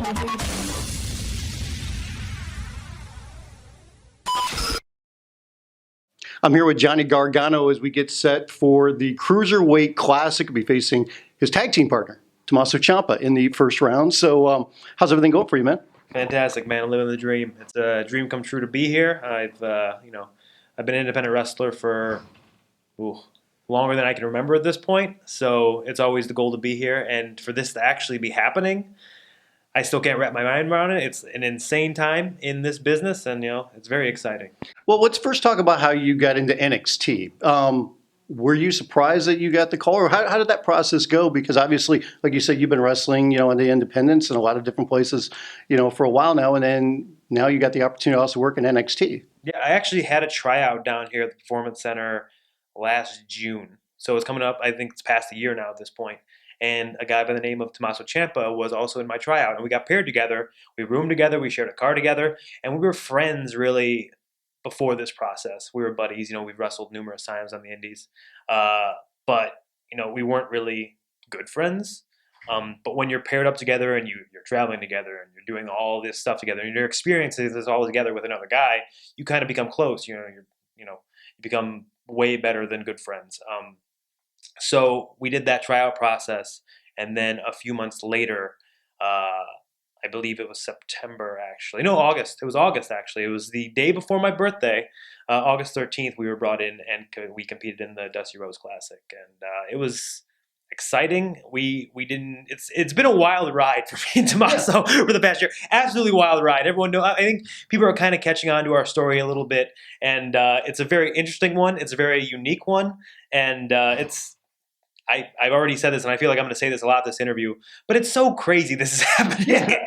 I'm here with Johnny Gargano as we get set for the Cruiserweight Classic. He'll be facing his tag team partner, Tomasso Ciampa, in the first round. So how's everything going for you, man? Fantastic, man. I'm living the dream. It's a dream come true to be here. I've been an independent wrestler for longer than I can remember at this point. So it's always the goal to be here. And for this to actually be happening, I still can't wrap my mind around it. It's an insane time in this business, and it's very exciting. Well, let's first talk about how you got into NXT. Were you surprised that you got the call, or how did that process go? Because obviously, like you said, you've been wrestling, in the independents and a lot of different places, for a while now, and then now you got the opportunity to also work in NXT. Yeah, I actually had a tryout down here at the Performance Center last June. So it's coming up, I think it's past a year now at this point. And a guy by the name of Tomasso Ciampa was also in my tryout. And we got paired together. We roomed together. We shared a car together. And we were friends really before this process. We were buddies. We've wrestled numerous times on the indies. But we weren't really good friends. But when you're paired up together and you're traveling together and you're doing all this stuff together and you're experiencing this all together with another guy, you kind of become close. You become way better than good friends. So we did that tryout process, and then a few months later, I believe it was September actually. No, August. It was August actually. It was the day before my birthday, August 13th. We were brought in and we competed in the Dusty Rhodes Classic, and it was exciting. We didn't. It's been a wild ride for me and Tomasso for the past year. Absolutely wild ride. Everyone knows. I think people are kind of catching on to our story a little bit, and it's a very interesting one. It's a very unique one, and I've already said this, and I feel like I'm going to say this a lot this interview, but it's so crazy this is happening. Yeah.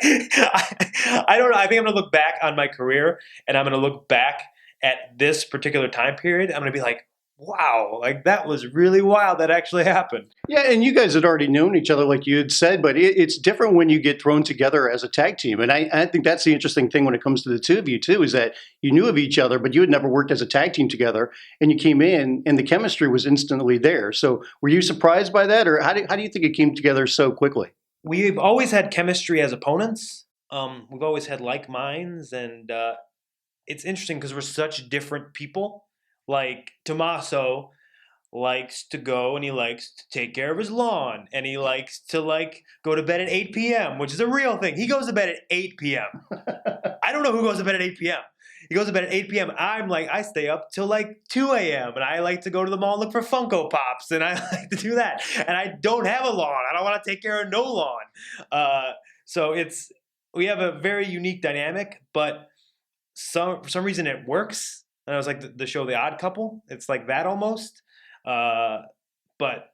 I don't know. I think I'm going to look back on my career, and I'm going to look back at this particular time period. I'm going to be like, wow, like that was really wild that actually happened. Yeah, and you guys had already known each other, like you had said, but it's different when you get thrown together as a tag team. And I think that's the interesting thing when it comes to the two of you, too, is that you knew of each other, but you had never worked as a tag team together. And you came in, and the chemistry was instantly there. So were you surprised by that, or how do you think it came together so quickly? We've always had chemistry as opponents. We've always had like minds, and it's interesting because we're such different people. Like Tomasso likes to go and he likes to take care of his lawn, and he likes to go to bed at 8 p.m., which is a real thing. He goes to bed at 8 p.m. I don't know who goes to bed at 8 p.m. He goes to bed at 8 p.m. I stay up till 2 a.m. and I like to go to the mall and look for Funko Pops, and I like to do that. And I don't have a lawn. I don't want to take care of no lawn. So we have a very unique dynamic, but for some reason it works. And I was like the show The Odd Couple. It's like that almost. But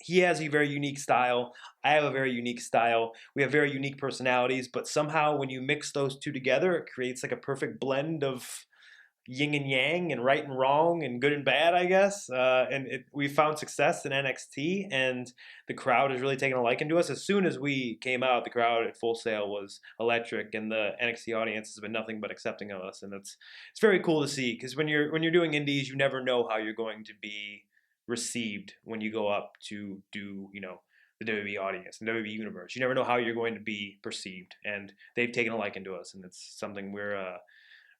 he has a very unique style. I have a very unique style. We have very unique personalities. But somehow when you mix those two together, it creates like a perfect blend of yin and yang and right and wrong and good and bad, I guess. We found success in NXT, and the crowd has really taken a liking to us. As soon as we came out, the crowd at Full Sail was electric, and the NXT audience has been nothing but accepting of us. And it's very cool to see, because when you're doing indies, you never know how you're going to be received when you go up to do the WWE audience and WWE universe. You never know how you're going to be perceived, and they've taken a liking to us, and it's something we're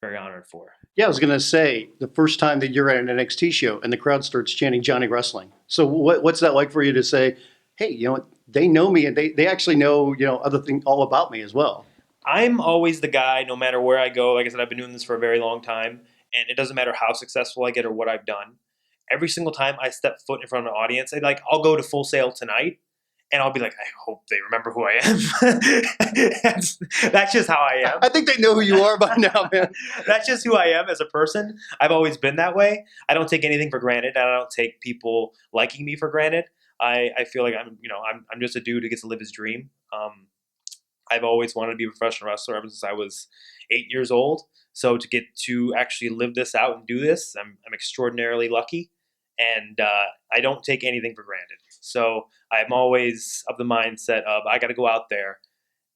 very honored for. Yeah, I was going to say, the first time that you're at an NXT show and the crowd starts chanting Johnny Wrestling. So what's that like for you to say, hey, they know me, and they actually know, other things all about me as well? I'm always the guy, no matter where I go. Like I said, I've been doing this for a very long time, and it doesn't matter how successful I get or what I've done. Every single time I step foot in front of an audience, I'll go to Full Sail tonight, and I'll be like, I hope they remember who I am. That's just how I am. I think they know who you are by now, man. That's just who I am as a person. I've always been that way. I don't take anything for granted. I don't take people liking me for granted. I feel like I'm just a dude who gets to live his dream. I've always wanted to be a professional wrestler ever since I was 8 years old. So to get to actually live this out and do this, I'm extraordinarily lucky. And I don't take anything for granted. So I'm always of the mindset of I got to go out there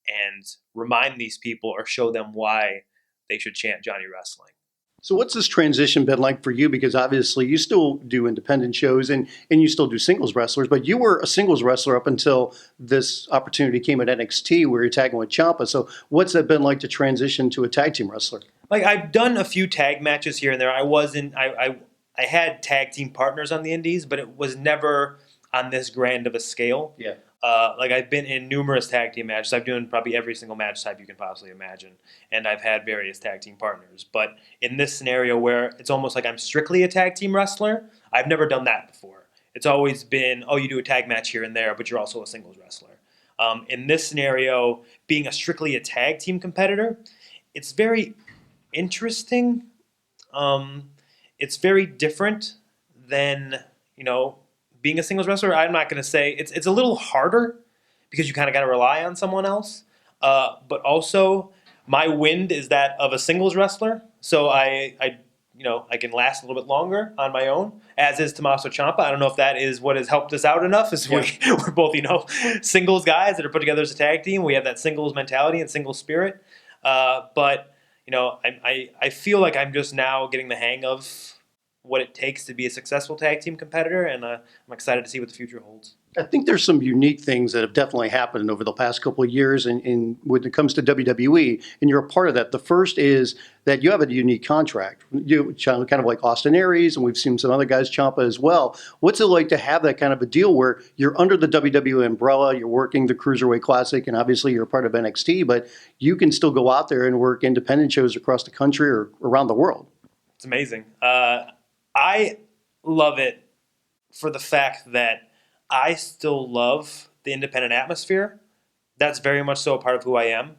and remind these people or show them why they should chant Johnny Wrestling. So what's this transition been like for you? Because obviously you still do independent shows and you still do singles wrestlers, but you were a singles wrestler up until this opportunity came at NXT where you're tagging with Ciampa. So what's that been like to transition to a tag team wrestler? Like I've done a few tag matches here and there. I had tag team partners on the indies, but it was never on this grand of a scale. Yeah. Like I've been in numerous tag team matches. I've done probably every single match type you can possibly imagine, and I've had various tag team partners. But in this scenario where it's almost like I'm strictly a tag team wrestler, I've never done that before. It's always been, oh, you do a tag match here and there, but you're also a singles wrestler. In this scenario, being strictly a tag team competitor, it's very interesting. It's very different than being a singles wrestler. I'm not going to say it's a little harder because you kind of got to rely on someone else. But also, my wind is that of a singles wrestler, so I can last a little bit longer on my own. As is Tomasso Ciampa. I don't know if that is what has helped us out enough. Is we're both singles guys that are put together as a tag team. We have that singles mentality and singles spirit. But I feel like I'm just now getting the hang of what it takes to be a successful tag team competitor, and I'm excited to see what the future holds. I think there's some unique things that have definitely happened over the past couple of years when it comes to WWE, and you're a part of that. The first is that you have a unique contract. You kind of like Austin Aries, and we've seen some other guys, Ciampa as well. What's it like to have that kind of a deal where you're under the WWE umbrella, you're working the Cruiserweight Classic, and obviously you're a part of NXT, but you can still go out there and work independent shows across the country or around the world? It's amazing. I love it for the fact that I still love the independent atmosphere. That's very much so a part of who I am.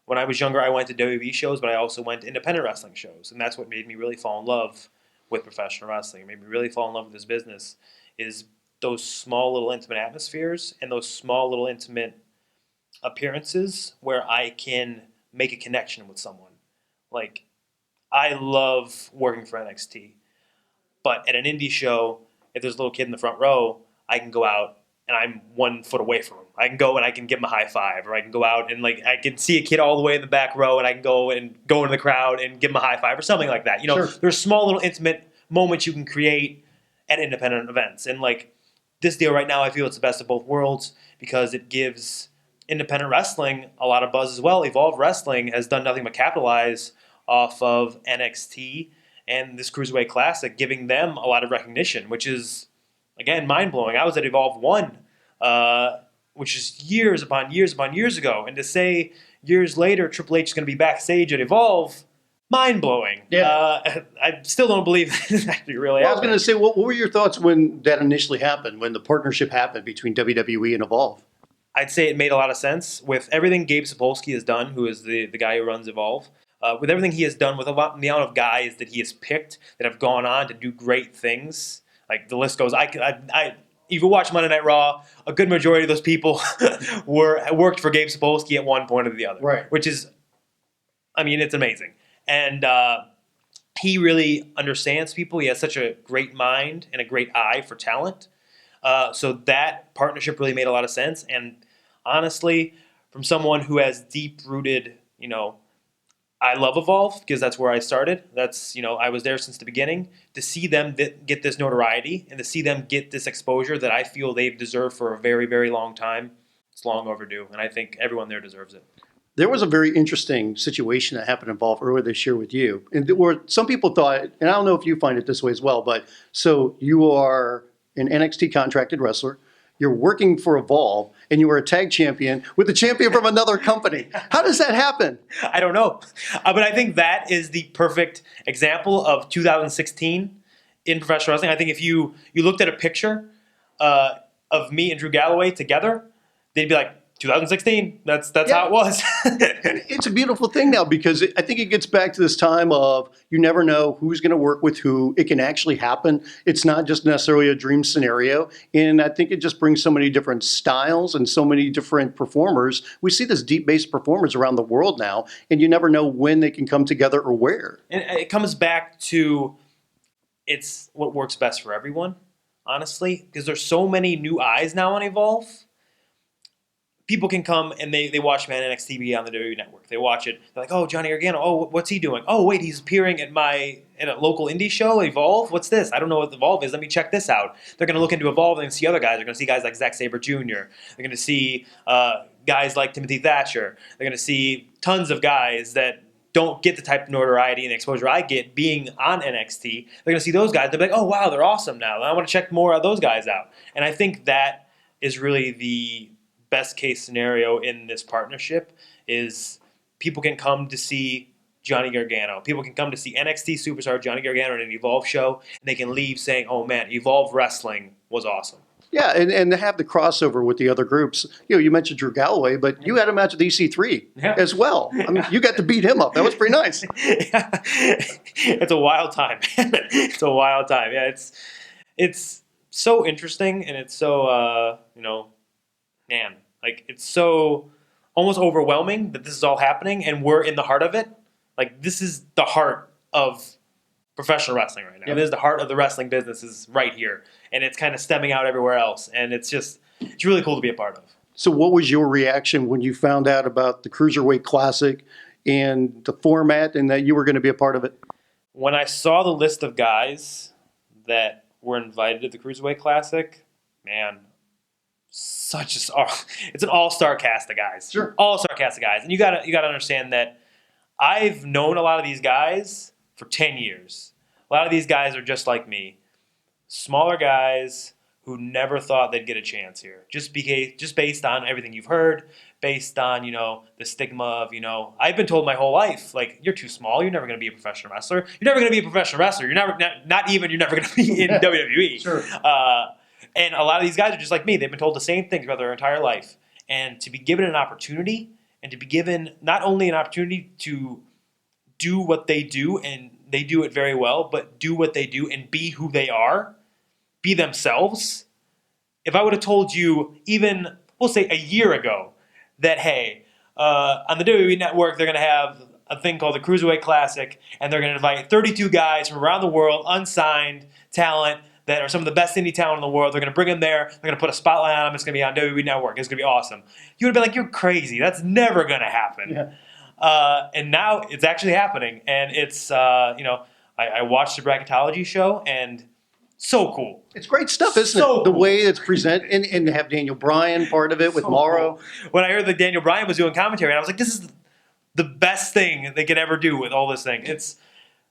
When I was younger, I went to WWE shows, but I also went to independent wrestling shows, and that's what made me really fall in love with professional wrestling. It made me really fall in love with this business, is those small little intimate atmospheres and those small little intimate appearances where I can make a connection with someone. Like, I love working for NXT. But at an indie show, if there's a little kid in the front row, I can go out and I'm 1 foot away from him. I can go and I can give him a high five, or I can go out and I can see a kid all the way in the back row and I can go into the crowd and give him a high five or something like that. Sure. There's small little intimate moments you can create at independent events. And this deal right now, I feel it's the best of both worlds because it gives independent wrestling a lot of buzz as well. Evolve Wrestling has done nothing but capitalize off of NXT and this Cruiserweight Classic, giving them a lot of recognition, which is, again, mind-blowing. I was at Evolve 1, which is years upon years upon years ago. And to say years later Triple H is going to be backstage at Evolve, mind-blowing. Yeah. I still don't believe that actually really Well, I was happened. going to say, what were your thoughts when that initially happened, when the partnership happened between WWE and Evolve? I'd say it made a lot of sense with everything Gabe Sapolsky has done, who is the guy who runs Evolve. With everything he has done, with the amount of guys that he has picked that have gone on to do great things, like the list goes. If you watch Monday Night Raw, a good majority of those people worked for Gabe Sapolsky at one point or the other, Right. which is, it's amazing. And he really understands people. He has such a great mind and a great eye for talent. So that partnership really made a lot of sense. And honestly, from someone who has deep-rooted, I love Evolve because that's where I started. I was there since the beginning. To see them get this notoriety and to see them get this exposure that I feel they've deserved for a very, very long time, it's long overdue. And I think everyone there deserves it. There was a very interesting situation that happened in Evolve earlier this year with you. And where some people thought, and I don't know if you find it this way as well, but so you are an NXT contracted wrestler. You're working for Evolve, and you were a tag champion with a champion from another company. How does that happen? I don't know. But I think that is the perfect example of 2016 in professional wrestling. I think if you looked at a picture of me and Drew Galloway together, they'd be like, 2016, that's how it was. It's a beautiful thing now because I think it gets back to this time of you never know who's going to work with who. It can actually happen. It's not just necessarily a dream scenario. And I think it just brings so many different styles and so many different performers. We see this deep-based performers around the world now, and you never know when they can come together or where. And it comes back to it's what works best for everyone, honestly, because there's so many new eyes now on Evolve. people can come and they watch me on NXT on the WWE Network. They watch it. They're like, oh, Johnny Gargano. Oh, what's he doing? Oh, wait, he's appearing at a local indie show, Evolve. What's this? I don't know what Evolve is. Let me check this out. They're going to look into Evolve and see other guys. They're going to see guys like Zack Sabre Jr. They're going to see guys like Timothy Thatcher. They're going to see tons of guys that don't get the type of notoriety and exposure I get being on NXT. They're going to see those guys. They'll be like, oh, wow, they're awesome now. I want to check more of those guys out. And I think that is really the best case scenario in this partnership is people can come to see Johnny Gargano. People can come to see NXT superstar Johnny Gargano at an Evolve show, and they can leave saying, oh, man, Evolve Wrestling was awesome. Yeah, and to have the crossover with the other groups. You mentioned Drew Galloway, but you had a match with EC3 as well. I mean, you got to beat him up. That was pretty nice. Yeah. It's a wild time. It's a wild time. Yeah, it's so interesting, and it's so, man, like it's so almost overwhelming that this is all happening, and we're in the heart of it. Like, this is the heart of professional wrestling right now. Yep. This is the heart of the wrestling business is right here. And it's kind of stemming out everywhere else. And it's really cool to be a part of. So what was your reaction when you found out about the Cruiserweight Classic and the format and that you were going to be a part of it? When I saw the list of guys that were invited to the Cruiserweight Classic, man, it's an all-star cast of guys. Sure. All-star cast of guys. And you gotta understand that I've known a lot of these guys for 10 years. A lot of these guys are just like me. Smaller guys who never thought they'd get a chance here. Just based on everything you've heard, based on, the stigma of, I've been told my whole life, like, you're too small, you're never going to be a professional wrestler. You're never going to be a professional wrestler. You're never going to be in WWE. Sure. And a lot of these guys are just like me. They've been told the same things throughout their entire life. And to be given an opportunity, and to be given not only an opportunity to do what they do, and they do it very well, but do what they do and be who they are, be themselves. If I would have told you even, we'll say a year ago, that, hey, on the WWE Network, they're going to have a thing called the Cruiserweight Classic, and they're going to invite 32 guys from around the world, unsigned talent, that are some of the best indie talent in the world. They're going to bring them there. They're going to put a spotlight on them. It's going to be on WWE Network. It's going to be awesome. You would have been like, you're crazy. That's never going to happen. Yeah. And now it's actually happening. And it's, I watched the bracketology show, and so cool. It's great stuff, isn't So it? The cool. way it's presented, and to have Daniel Bryan part of it with Morrow. Cool. When I heard that Daniel Bryan was doing commentary, I was like, this is the best thing they could ever do with all this thing. It's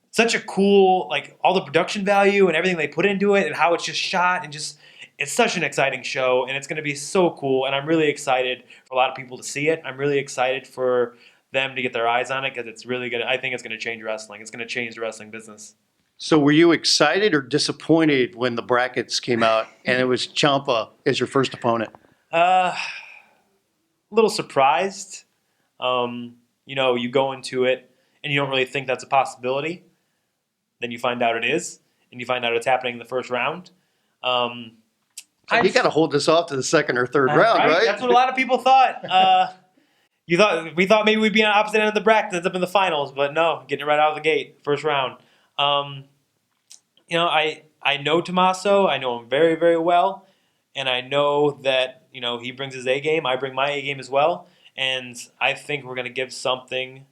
such a cool, like, all the production value and everything they put into it and how it's just shot, and just, it's such an exciting show, and it's going to be so cool, and I'm really excited for a lot of people to see it. I'm really excited for them to get their eyes on it, because it's really I think it's going to change wrestling. It's going to change the wrestling business. So were you excited or disappointed when the brackets came out and it was Ciampa as your first opponent? A little surprised. You go into it and you don't really think that's a possibility. Then you find out it is, and you find out it's happening in the first round. You got to hold this off to the second or third round, right? That's what a lot of people thought. We thought maybe we'd be on the opposite end of the bracket, ends up in the finals, but no, getting it right out of the gate, first round. I know Tomasso. I know him very, very well, and I know that he brings his A game. I bring my A game as well, and I think we're going to give something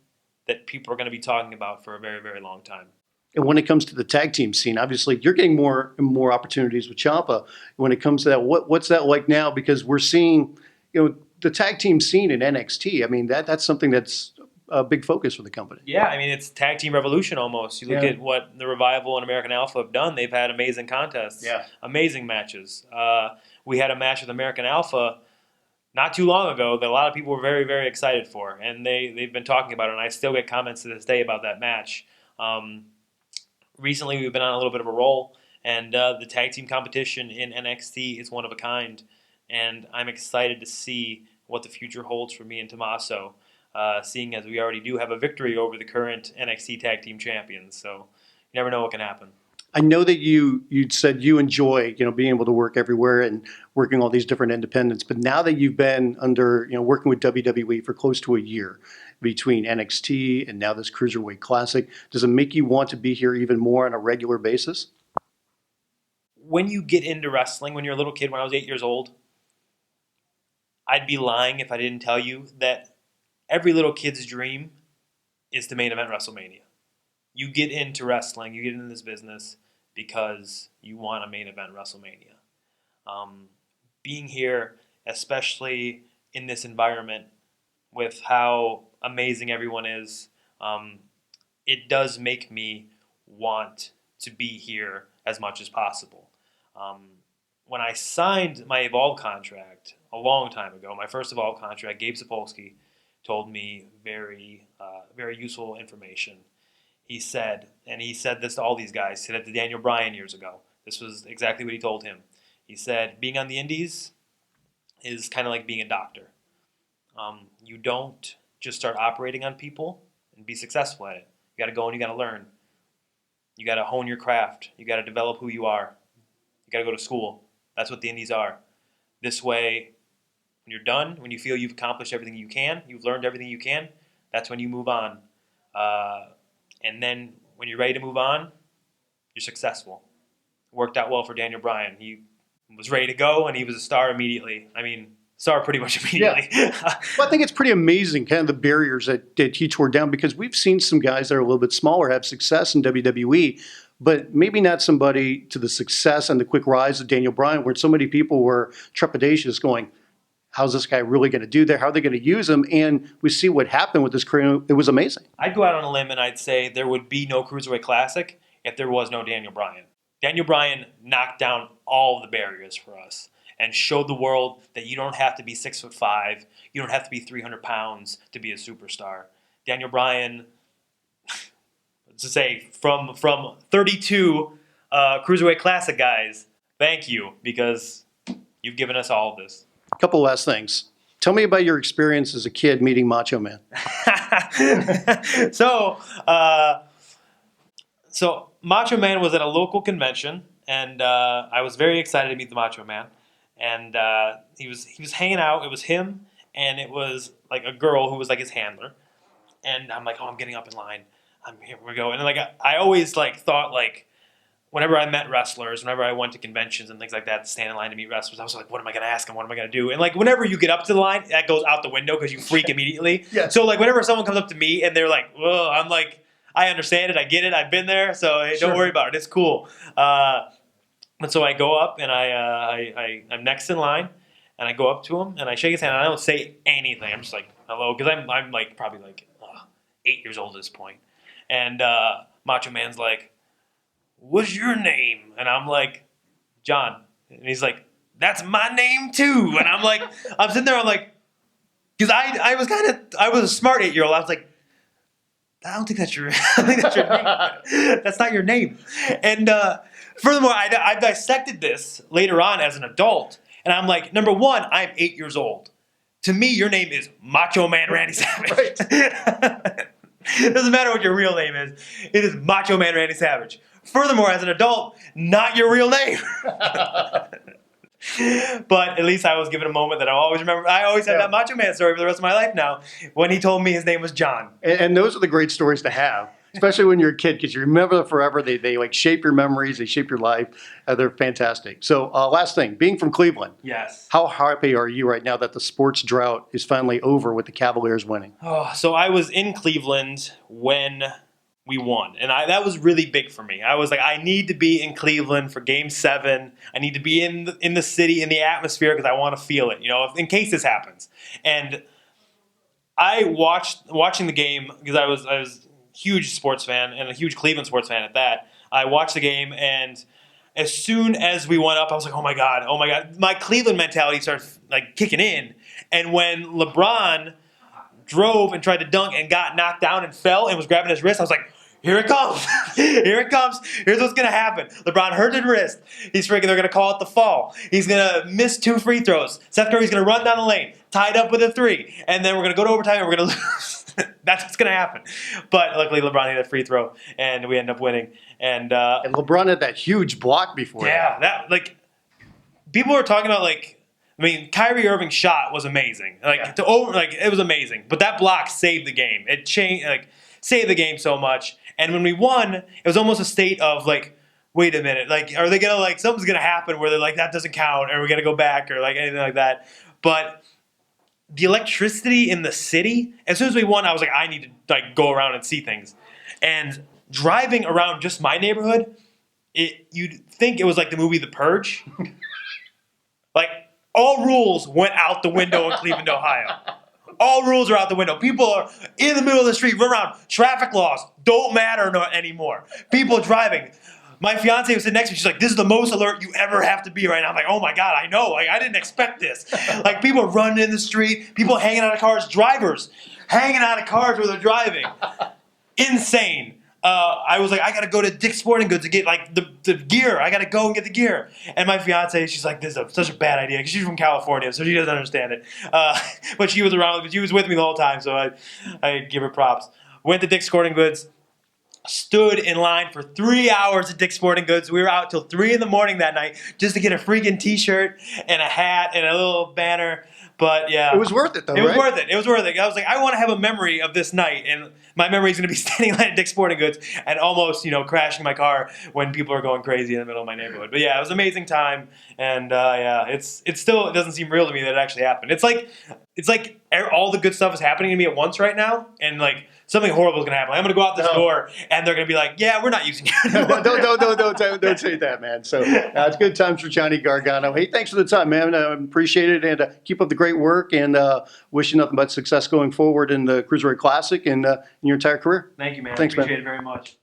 that people are going to be talking about for a very, very long time. And when it comes to the tag team scene, obviously you're getting more and more opportunities with Ciampa. When it comes to that, what's that like now? Because we're seeing, the tag team scene in NXT. I mean, that's something that's a big focus for the company. Yeah, I mean, it's tag team revolution almost. You look at what the Revival and American Alpha have done. They've had amazing contests, amazing matches. We had a match with American Alpha not too long ago that a lot of people were very, very excited for, and they've been talking about it, and I still get comments to this day about that match. Recently, we've been on a little bit of a roll, and the tag team competition in NXT is one of a kind, and I'm excited to see what the future holds for me and Tomasso, seeing as we already do have a victory over the current NXT tag team champions. So you never know what can happen. I know that you said you enjoy, being able to work everywhere and working all these different independents. But now that you've been under, working with WWE for close to a year, between NXT and now this Cruiserweight Classic, does it make you want to be here even more on a regular basis? When you get into wrestling, when you're a little kid, when I was 8 years old, I'd be lying if I didn't tell you that every little kid's dream is to main event WrestleMania. You get into wrestling, you get into this business because you want a main event WrestleMania. Being here, especially in this environment with how amazing everyone is, it does make me want to be here as much as possible. When I signed my Evolve contract a long time ago, my first Evolve contract, Gabe Sapolsky told me very useful information. He said this to all these guys, he said it to Daniel Bryan years ago. This was exactly what he told him. He said, being on the indies is kind of like being a doctor. You don't just start operating on people and be successful at it. You got to go and you got to learn. You got to hone your craft. You got to develop who you are. You got to go to school. That's what the indies are. This way, when you're done, when you feel you've accomplished everything you can, you've learned everything you can, that's when you move on. And then when you're ready to move on, you're successful. It worked out well for Daniel Bryan. He was ready to go, and he was a star immediately. I mean, star pretty much immediately. Yeah. Well, I think it's pretty amazing, kind of the barriers that he tore down, because we've seen some guys that are a little bit smaller have success in WWE, but maybe not somebody to the success and the quick rise of Daniel Bryan, where so many people were trepidatious going, how's this guy really going to do that? How are they going to use him? And we see what happened with this career. It was amazing. I'd go out on a limb and I'd say there would be no Cruiserweight Classic if there was no Daniel Bryan. Daniel Bryan knocked down all the barriers for us and showed the world that you don't have to be 6'5", you don't have to be 300 pounds to be a superstar. Daniel Bryan, to say, from 32 Cruiserweight Classic guys, thank you, because you've given us all of this. A couple last things. Tell me about your experience as a kid meeting Macho Man. So Macho Man was at a local convention, and I was very excited to meet the Macho Man. And he was hanging out. It was him, and it was like a girl who was like his handler. And I'm like, oh, I'm getting up in line. Here we go. And like I always like thought like, whenever I met wrestlers, whenever I went to conventions and things like that, to stand in line to meet wrestlers, I was like, what am I going to ask them? What am I going to do? And like, whenever you get up to the line, that goes out the window because you freak immediately. Yeah. So like, whenever someone comes up to me and they're like, whoa, I'm like, I understand it. I get it. I've been there. So hey, don't worry about it. It's cool. And so I go up and I'm next in line, and I go up to him and I shake his hand and I don't say anything. I'm just like, hello. Because I'm like probably like 8 years old at this point. And Macho Man's like, what's your name? And I'm like, John. And he's like, that's my name too. And I'm like, I'm sitting there, I'm like, because I was a smart 8-year-old. I was like, I don't think that's your, I think that's your name. That's not your name. And furthermore, I dissected this later on as an adult. And I'm like, number one, I'm 8 years old. To me, your name is Macho Man Randy Savage. Right. It doesn't matter what your real name is. It is Macho Man Randy Savage. Furthermore, as an adult, not your real name. But at least I was given a moment that I'll always remember. I always have that Macho Man story for the rest of my life now, when he told me his name was John. And those are the great stories to have, especially when you're a kid, because you remember them forever. They like shape your memories. They shape your life. They're fantastic. So last thing, being from Cleveland. Yes. How happy are you right now that the sports drought is finally over with the Cavaliers winning? Oh, so I was in Cleveland when we won. And that was really big for me. I was like, I need to be in Cleveland for Game 7. I need to be in the city, in the atmosphere, because I want to feel it, in case this happens. And I watching the game, because I was a huge sports fan and a huge Cleveland sports fan at that. I watched the game, and as soon as we went up, I was like, oh my God. My Cleveland mentality started like kicking in. And when LeBron drove and tried to dunk and got knocked down and fell and was grabbing his wrist, I was like, here it comes. Here it comes. Here's what's going to happen. LeBron hurt his wrist. They're going to call it the fall. He's going to miss 2 free throws. Seth Curry's going to run down the lane, tied up with a 3. And then we're going to go to overtime and we're going to lose. That's what's going to happen. But luckily, LeBron hit a free throw, and we end up winning. And LeBron had that huge block before. Yeah, that people were talking about Kyrie Irving's shot was amazing. It was amazing. But that block saved the game. It saved the game so much. And when we won, it was almost a state of wait a minute, are they gonna something's gonna happen where they're like, that doesn't count, or we're gonna go back, or anything like that. But the electricity in the city. As soon as we won, I was like, I need to like go around and see things. And driving around just my neighborhood, you'd think it was like the movie The Purge. Like all rules went out the window in Cleveland, Ohio. All rules are out the window. People are in the middle of the street, run around. Traffic laws don't matter anymore. People driving. My fiance was sitting next to me. She's like, this is the most alert you ever have to be right now. I'm like, oh my God, I know. Like, I didn't expect this. Like, people running in the street, people hanging out of cars, drivers hanging out of cars where they're driving. Insane. I was like, I got to go to Dick's Sporting Goods to get, like, the gear. I got to go and get the gear. And my fiance, she's like, this is such a bad idea. Because she's from California, so she doesn't understand it. But she was around, she was with me the whole time, so I give her props. Went to Dick's Sporting Goods. Stood in line for 3 hours at Dick's Sporting Goods. We were out till 3 in the morning that night just to get a freaking T-shirt and a hat and a little banner. But yeah, It was worth it, though, it was right? worth it. It was worth it. I was like, I want to have a memory of this night, and my memory is going to be standing in line at Dick's Sporting Goods and almost, crashing my car when people are going crazy in the middle of my neighborhood. But yeah, it was an amazing time, and yeah, it still doesn't seem real to me that it actually happened. It's like all the good stuff is happening to me at once right now, and like something horrible is going to happen. Like, I'm going to go out this door, and they're going to be like, yeah, we're not using you anymore. Don't say that, man. So it's good times for Johnny Gargano. Hey, thanks for the time, man. I appreciate it, and keep up the great work, and wish you nothing but success going forward in the Cruiserweight Classic and in your entire career. Thank you, man. Thanks, Appreciate man. it very much.